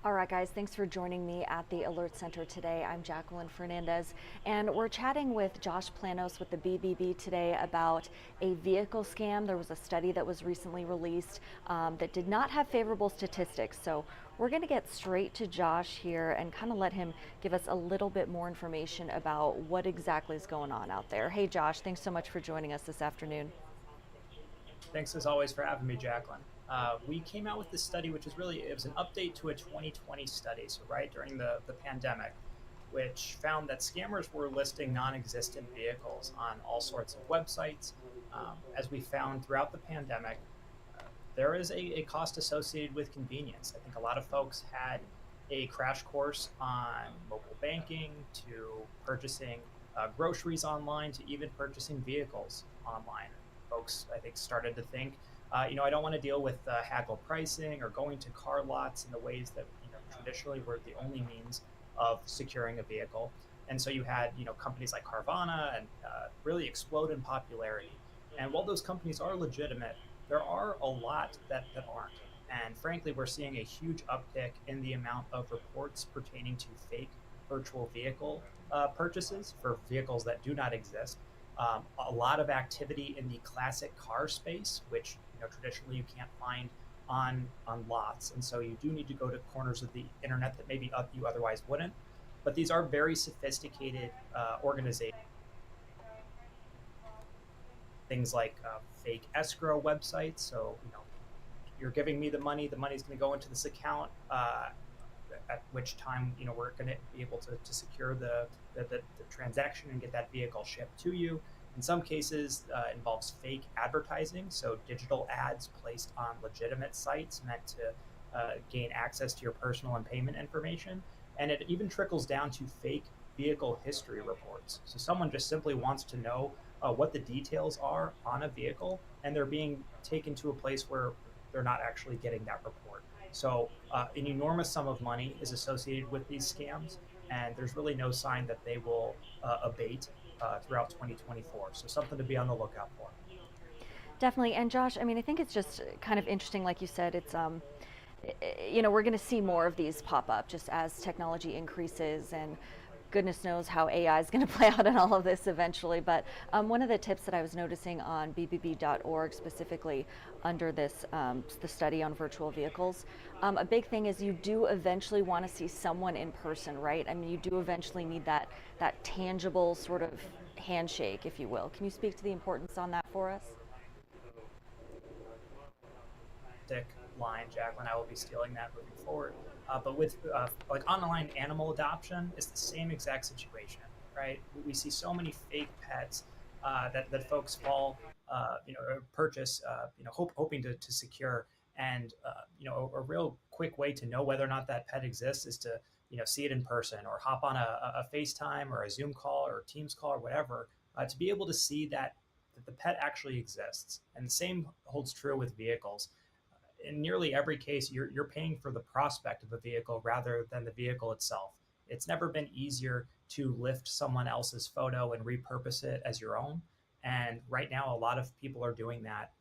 All right, guys, thanks for joining me at the Alert Center today. I'm Jacqueline Fernandez, and we're chatting with Josh Planos with the BBB today about a vehicle scam. There was a study that was recently released that did not have favorable statistics. So we're going to get straight to Josh here and kind of let him give us a little bit more information about what exactly is going on out there. Hey, Josh, thanks so much for joining us this afternoon. Thanks as always for having me, Jacqueline. We came out with this study, which is really, it was an update to a 2020 study, so right during the pandemic, which found that scammers were listing non-existent vehicles on all sorts of websites. As we found throughout the pandemic, there is a cost associated with convenience. I think a lot of folks had a crash course on mobile banking to purchasing groceries online to even purchasing vehicles online. Folks, I think, started to think, I don't want to deal with haggle pricing or going to car lots in the ways that traditionally were the only means of securing a vehicle. And so you had companies like Carvana and really explode in popularity. And while those companies are legitimate, there are a lot that aren't. And frankly, we're seeing a huge uptick in the amount of reports pertaining to fake virtual vehicle purchases for vehicles that do not exist. A lot of activity in the classic car space, which traditionally you can't find on lots, and so you do need to go to corners of the internet that maybe you otherwise wouldn't. But these are very sophisticated organizations. Things like fake escrow websites. So you're giving me the money's going to go into this account. At which time we're going to be able to secure the transaction and get that vehicle shipped to you. In some cases, involves fake advertising, so digital ads placed on legitimate sites meant to gain access to your personal and payment information. And it even trickles down to fake vehicle history reports. So someone just simply wants to know what the details are on a vehicle, and they're being taken to a place where they're not actually getting that report. So an enormous sum of money is associated with these scams, and there's really no sign that they will abate throughout 2024. So something to be on the lookout for. Definitely. And Josh, I mean, I think it's just kind of interesting, like you said, we're going to see more of these pop up just as technology increases, and goodness knows how AI is going to play out in all of this eventually. But one of the tips that I was noticing on BBB.org, specifically under this the study on virtual vehicles, a big thing is you do eventually want to see someone in person, right? I mean, you do eventually need that tangible sort of handshake, if you will. Can you speak to the importance on that for us? Line, Jacqueline. I will be stealing that moving forward. But with like online animal adoption, it's the same exact situation, right? We see so many fake pets that folks fall, or purchase, hoping to secure. And a real quick way to know whether or not that pet exists is to see it in person or hop on a FaceTime or a Zoom call or a Teams call or whatever, to be able to see that the pet actually exists. And the same holds true with vehicles. In nearly every case, you're paying for the prospect of a vehicle rather than the vehicle itself. It's never been easier to lift someone else's photo and repurpose it as your own. And right now, a lot of people are doing that,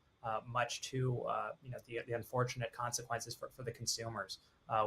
much to the unfortunate consequences for the consumers.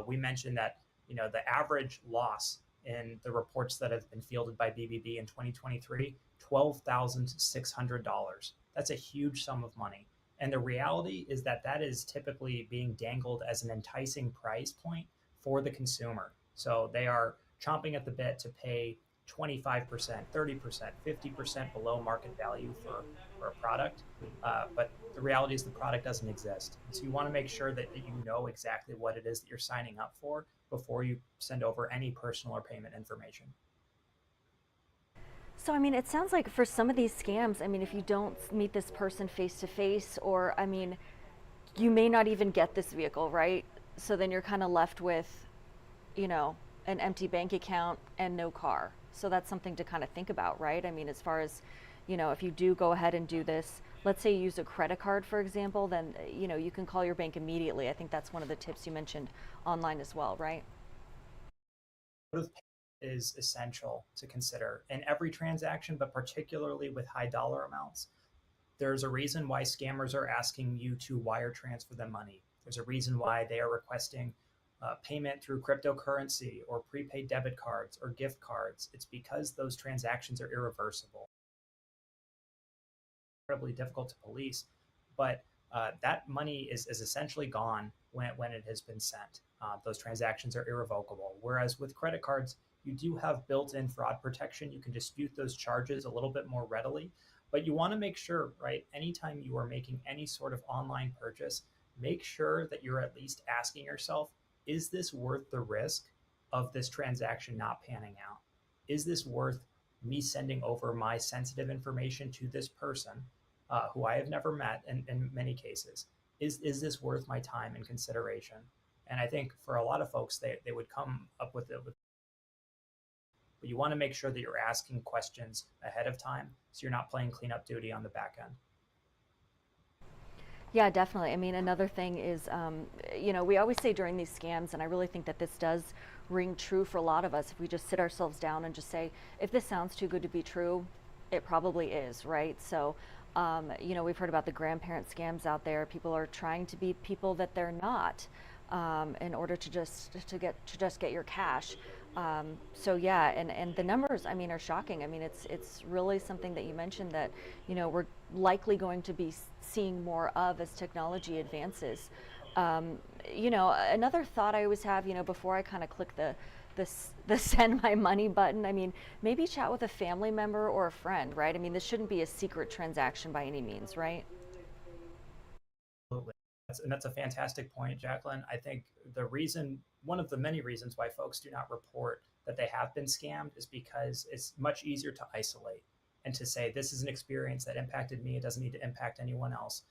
We mentioned that the average loss in the reports that have been fielded by BBB in 2023, $12,600. That's a huge sum of money. And the reality is that that is typically being dangled as an enticing price point for the consumer. So they are chomping at the bit to pay 25%, 30%, 50% below market value for a product. But the reality is the product doesn't exist. And so you want to make sure that you know exactly what it is that you're signing up for before you send over any personal or payment information. So, I mean, it sounds like for some of these scams, I mean, if you don't meet this person face to face, or, I mean, you may not even get this vehicle, right? So then you're kind of left with, you know, an empty bank account and no car. So that's something to kind of think about, right? I mean, as far as, if you do go ahead and do this, let's say you use a credit card, for example, then, you can call your bank immediately. I think that's one of the tips you mentioned online as well, right? Is essential to consider in every transaction, but particularly with high dollar amounts. There's a reason why scammers are asking you to wire transfer them money. There's a reason why they are requesting payment through cryptocurrency or prepaid debit cards or gift cards, it's because those transactions are irreversible, incredibly difficult to police. But that money is essentially gone when it has been sent. Those transactions are irrevocable. Whereas with credit cards, you do have built in fraud protection. You can dispute those charges a little bit more readily. But you want to make sure, right, anytime you are making any sort of online purchase, make sure that you're at least asking yourself, is this worth the risk of this transaction not panning out? Is this worth me sending over my sensitive information to this person who I have never met in many cases? Is this worth my time and consideration? And I think for a lot of folks, they would come up with it. But you want to make sure that you're asking questions ahead of time so you're not playing cleanup duty on the back end. Yeah, definitely. I mean, another thing is, we always say during these scams, and I really think that this does ring true for a lot of us, if we just sit ourselves down and just say, if this sounds too good to be true, it probably is, right? So, we've heard about the grandparent scams out there. People are trying to be people that they're not, in order to just get your cash. So yeah, and the numbers, I mean, are shocking. I mean, it's really something that you mentioned that, we're likely going to be seeing more of as technology advances. Another thought I always have, before I kind of click the send my money button, I mean, maybe chat with a family member or a friend, right? I mean, this shouldn't be a secret transaction by any means, right? Absolutely. That's a fantastic point, Jacqueline. I think one of the many reasons why folks do not report that they have been scammed is because it's much easier to isolate and to say, this is an experience that impacted me. It doesn't need to impact anyone else.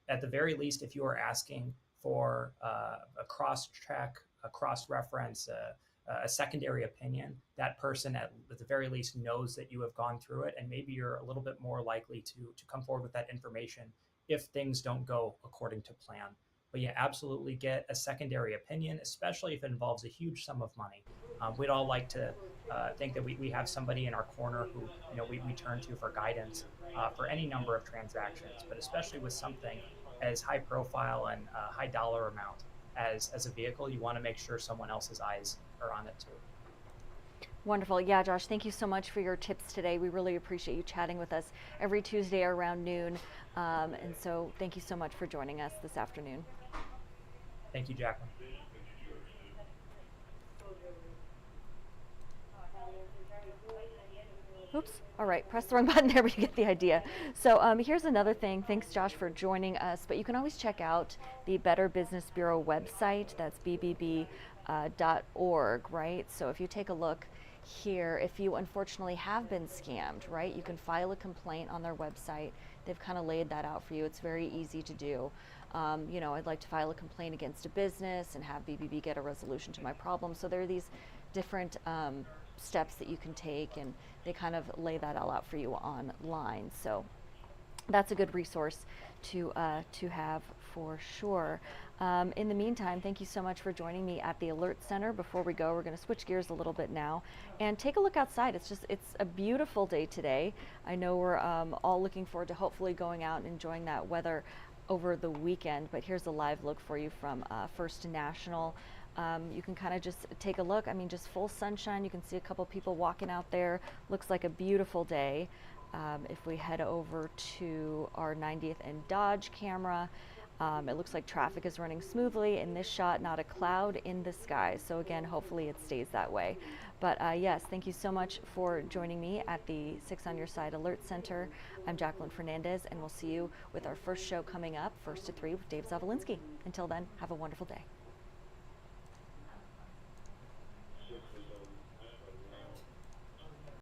At the very least, if you are asking for a cross check, a cross reference, a secondary opinion, that person at the very least knows that you have gone through it, and maybe you're a little bit more likely to come forward with that information if things don't go according to plan. But yeah, absolutely get a secondary opinion, especially if it involves a huge sum of money. We'd all like to think that we have somebody in our corner who we turn to for guidance for any number of transactions, but especially with something as high profile and high dollar amount as a vehicle, you want to make sure someone else's eyes are on it too. Wonderful. Yeah, Josh, thank you so much for your tips today. We really appreciate you chatting with us every Tuesday around noon. And so thank you so much for joining us this afternoon. Thank you, Jacqueline. Oops. All right, press the wrong button there, but you get the idea. So here's another thing. Thanks, Josh, for joining us. But you can always check out the Better Business Bureau website. That's bbb.org, right? So if you take a look here, if you unfortunately have been scammed, right, you can file a complaint on their website. They've kind of laid that out for you. It's very easy to do. I'd like to file a complaint against a business and have BBB get a resolution to my problem. So there are these different steps that you can take, and they kind of lay that all out for you online. So that's a good resource to have for sure. In the meantime, thank you so much for joining me at the Alert Center. Before we go, we're going to switch gears a little bit now and take a look outside. It's a beautiful day today. I know we're all looking forward to hopefully going out and enjoying that weather over the weekend, but here's a live look for you from First National. You can kind of just take a look. I mean, just full sunshine. You can see a couple people walking out there. Looks like a beautiful day. If we head over to our 90th and Dodge camera, it looks like traffic is running smoothly. In this shot, not a cloud in the sky. So again, hopefully it stays that way. But yes, thank you so much for joining me at the 6 on Your Side Alert Center. I'm Jacqueline Fernandez, and we'll see you with our first show coming up, 1 to 3 with Dave Zavolinsky. Until then, have a wonderful day.